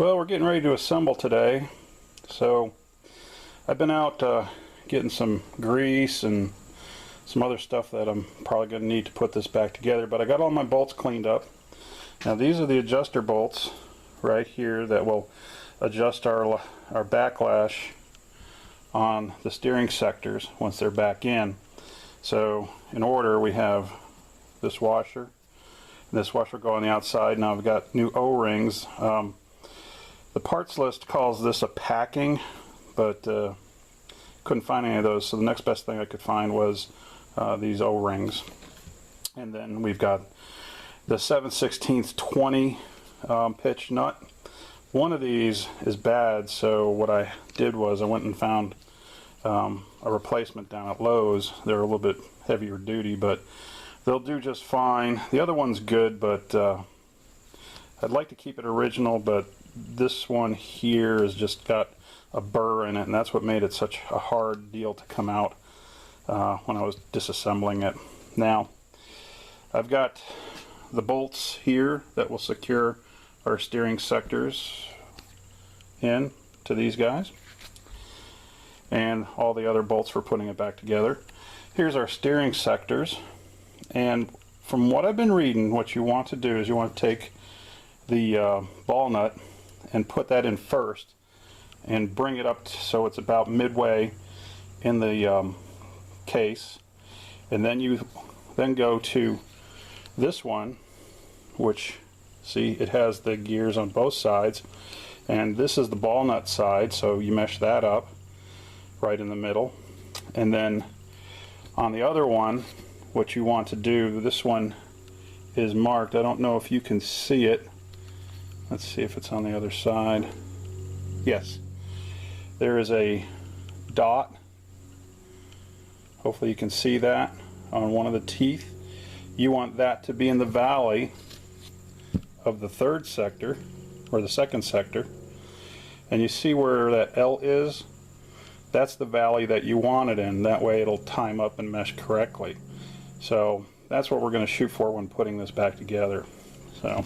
Well, we're getting ready to assemble today, so I've been out getting some grease and some other stuff that I'm probably going to need to put this back together, but I got all my bolts cleaned up. Now these are the adjuster bolts right here that will adjust our backlash on the steering sectors once they're back in. So in order, we have this washer, and this washer go on the outside. Now I've got new O-rings. The parts list calls this a packing, but couldn't find any of those, so the next best thing I could find was these O-rings. And then we've got the 7/16 20 pitch nut. One of these is bad, so what I did was I went and found a replacement down at Lowe's. They're a little bit heavier duty, but they'll do just fine. The other one's good, but I'd like to keep it original, but this one here has just got a burr in it, and that's what made it such a hard deal to come out when I was disassembling it. Now, I've got the bolts here that will secure our steering sectors in to these guys, and all the other bolts for putting it back together. Here's our steering sectors, and from what I've been reading, what you want to do is you want to take the ball nut and put that in first and bring it up so it's about midway in the case, and then you go to this one, which, see, it has the gears on both sides, and this is the ball nut side, so you mesh that up right in the middle. And then on the other one, what you want to do, this one is marked. I don't know if you can see it. Let's see if it's on the other side. Yes, there is a dot. Hopefully you can see that on one of the teeth. You want that to be in the valley of the third sector, or the second sector. And you see where that L is? That's the valley that you want it in. That way it'll time up and mesh correctly. So that's what we're going to shoot for when putting this back together. So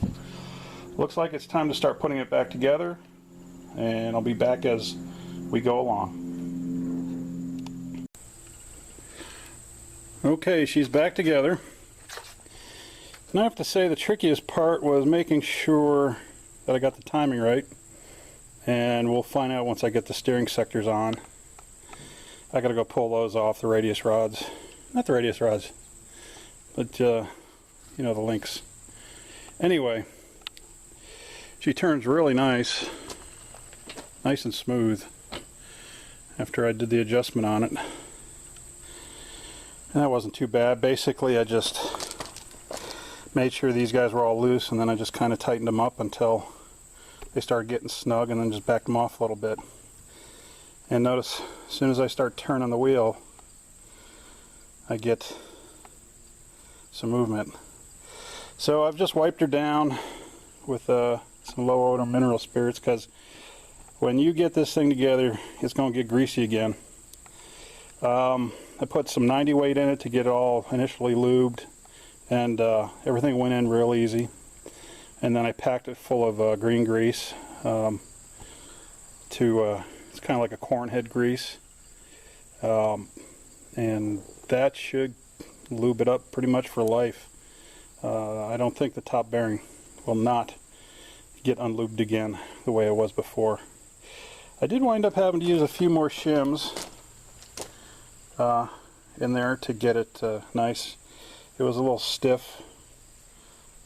looks like it's time to start putting it back together, and I'll be back as we go along. Okay, she's back together. And I have to say the trickiest part was making sure that I got the timing right, and we'll find out once I get the steering sectors on. I gotta go pull those off, the radius rods. Not the radius rods, but you know, the links. Anyway, she turns really nice and smooth after I did the adjustment on it. And that wasn't too bad. Basically, I just made sure these guys were all loose, and then I just kind of tightened them up until they started getting snug, and then just backed them off a little bit. And notice, as soon as I start turning the wheel, I get some movement. So I've just wiped her down with some low odor mineral spirits, because when you get this thing together, it's going to get greasy again. I put some 90 weight in it to get it all initially lubed, and everything went in real easy. And then I packed it full of green grease. It's kind of like a corn head grease, and that should lube it up pretty much for life. I don't think the top bearing will not get unlubed again the way it was before. I did wind up having to use a few more shims in there to get it nice. It was a little stiff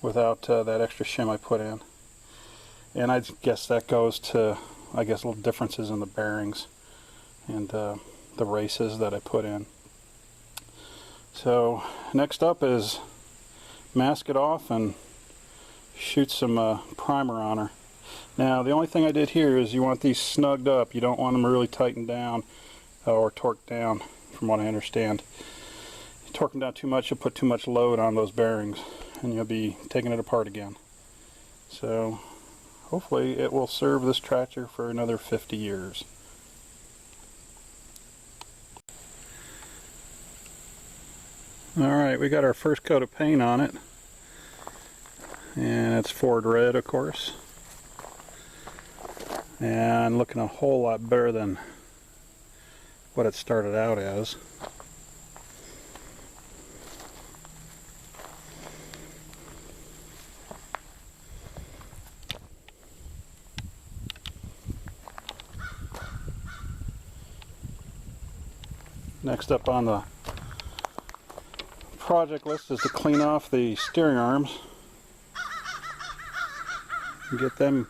without that extra shim I put in, and I guess that goes to, I guess, little differences in the bearings and the races that I put in. So next up is mask it off and shoot some primer on her. Now the only thing I did here is you want these snugged up. You don't want them really tightened down or torqued down, from what I understand. You torque them down too much, you'll put too much load on those bearings, and you'll be taking it apart again. So hopefully it will serve this tractor for another 50 years. Alright, we got our first coat of paint on it, and it's Ford red, of course. and looking a whole lot better than what it started out as. Next up on the project list is to clean off the steering arms and get them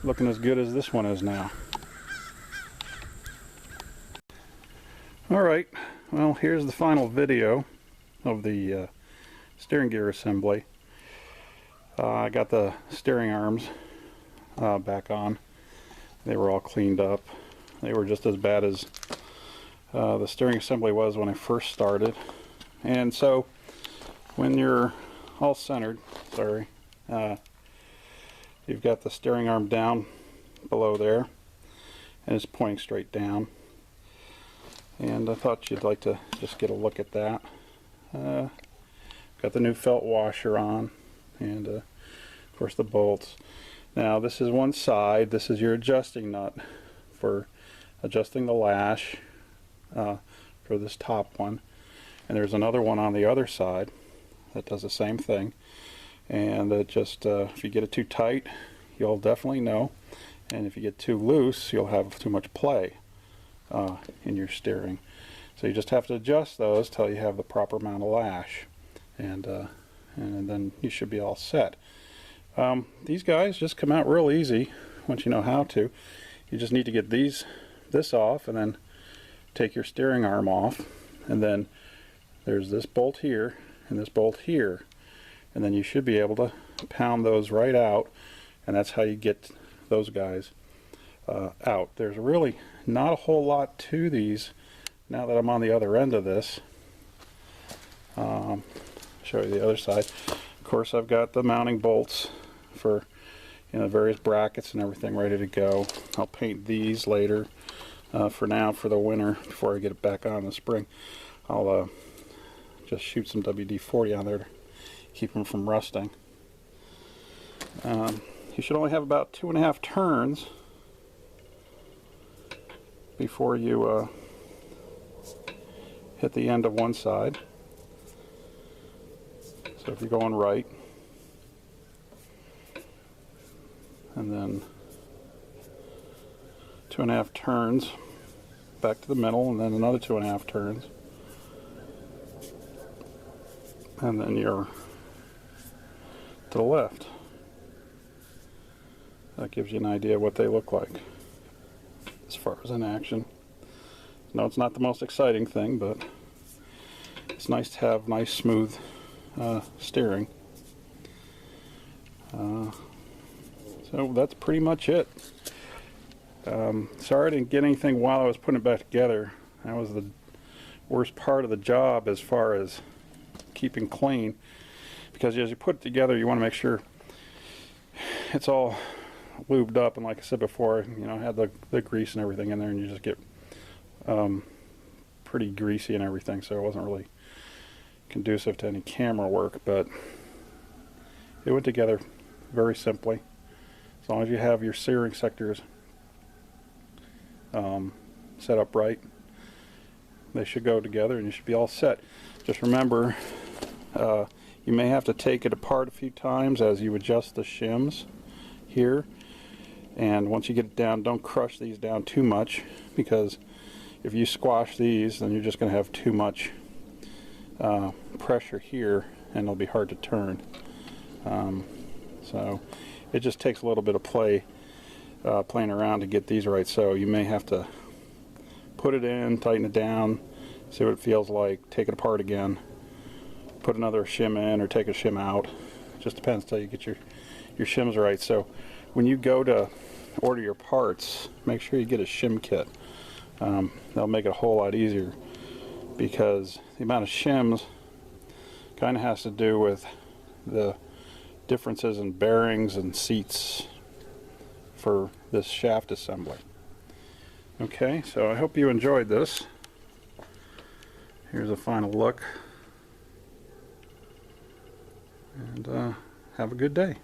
looking as good as this one is now. Alright, well, here's the final video of the steering gear assembly. I got the steering arms back on. They were all cleaned up. They were just as bad as the steering assembly was when I first started. And so when you're all centered, you've got the steering arm down below there and it's pointing straight down, and I thought you'd like to just get a look at that. Got the new felt washer on, and of course the bolts. Now this is one side. This is your adjusting nut for adjusting the lash for this top one, and there's another one on the other side that does the same thing, and it just if you get it too tight, you'll definitely know, and if you get too loose, you'll have too much play in your steering. So you just have to adjust those till you have the proper amount of lash, and then you should be all set. These guys just come out real easy once you know how to. You just need to get this off, and then take your steering arm off, and then there's this bolt here and this bolt here, and then you should be able to pound those right out, and that's how you get those guys out. There's really not a whole lot to these now that I'm on the other end of this. Show you the other side. Of course, I've got the mounting bolts for various brackets and everything ready to go. I'll paint these later. For now, for the winter, before I get it back on in the spring, I'll just shoot some WD-40 on there to keep them from rusting. You should only have about 2.5 turns before you hit the end of one side. So if you're going right, and then 2.5 turns back to the middle, and then another 2.5 turns, and then you're to the left. That gives you an idea what they look like as far as in action. No, it's not the most exciting thing, but it's nice to have nice smooth steering. So that's pretty much it. Sorry I didn't get anything while I was putting it back together. That was the worst part of the job as far as keeping clean, because as you put it together, you want to make sure it's all lubed up, and like I said before, had the grease and everything in there, and you just get pretty greasy and everything, so it wasn't really conducive to any camera work, but it went together very simply. As long as you have your steering sectors set up right, they should go together and you should be all set. Just remember, you may have to take it apart a few times as you adjust the shims here, and once you get it down, don't crush these down too much, because if you squash these, then you're just going to have too much pressure here, and it'll be hard to turn. So it just takes a little bit of playing around to get these right. So you may have to put it in, tighten it down, see what it feels like, take it apart again, put another shim in or take a shim out. It just depends till you get your shims right. So when you go to order your parts, make sure you get a shim kit. That'll make it a whole lot easier, because the amount of shims kind of has to do with the differences in bearings and seats for this shaft assembly. Okay, so I hope you enjoyed this. Here's a final look, and have a good day.